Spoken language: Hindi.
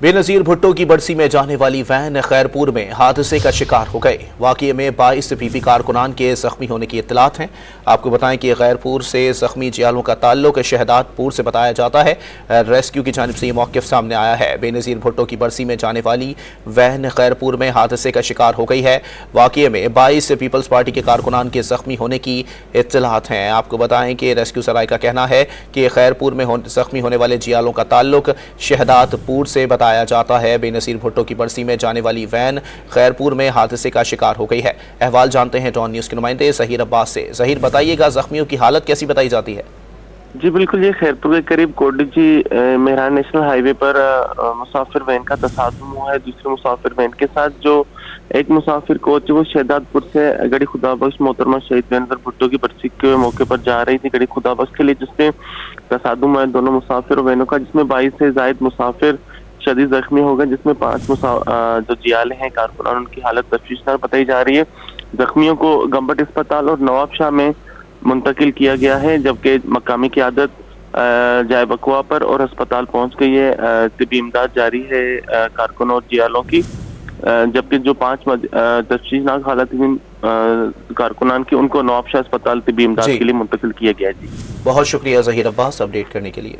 बेनजीर भुट्टो की बरसी में जाने वाली वैन खैरपुर में हादसे का शिकार हो गए। वाकये में 22 पीपी कारकुनान के जख्मी होने की इत्तलात हैं। आपको बताएं कि खैरपुर से जख्मी जियालों का ताल्लुक शहदादपुर से बताया जाता है। रेस्क्यू की जानिब से ये मौक़िफ़ सामने आया है। बेनजीर भुट्टो की बरसी में जाने वाली वैन खैरपुर में हादसे का शिकार हो गई है। वाकये में 22 पीपल्स पार्टी के कारकुनान के जख्मी होने की इत्तलात हैं। आपको बताएं कि रेस्क्यू सराय का कहना है कि खैरपुर में जख्मी होने वाले जियालों का ताल्लुक शहदादपुर से बताया जाता है। बेनजीर भुट्टो की बरसी में जाने वाली वैन खैरपुर में हादसे का शिकार हो गई है। अहवाल जानते हैं डॉन न्यूज़ के नुमाइंदे ज़हीर अब्बास से। ज़हीर, बताइएगा जख्मियों की हालत कैसी बताई जाती है? जी बिल्कुल, ये खैरपुर के करीब कोडजी मेहरान नेशनल हाईवे पर मुसाफिर वैन का तसादुम हुआ है दूसरे मुसाफिर वैन के साथ। जो एक मुसाफिर कोच वो शहदादपुर से गड़ी खुदाबख्श मोहतरमा शहीद बेनजीर भुट्टो की बरसी के मौके पर जा रही थी गड़ी खुदाबख्श के लिए, जिसमें तसादुम हुआ दोनों मुसाफिर वैनों का, जिसमें 22 से जायद मुसाफिर शदीद जख्मी हो गए, जिसमें 5 जो जियाले हैं कारकुनान उनकी हालत तशवीशनाक बताई जा रही है। जख्मियों को गंबट अस्पताल और नवाबशाह में मुंतकिल किया गया है, जबकि मकामी क़यादत जाए बकवा पर और अस्पताल पहुंच गई है। तिबी इमदाद जारी है कारकुनों और जियालों की, जबकि जो 5 तशवीशनाक हालत कारकुनान की उनको नवाबशाह अस्पताल तिबी इमदाद के लिए मुंतकिल किया गया है। जी बहुत शुक्रिया ज़हीर अब्बास अपडेट करने के लिए।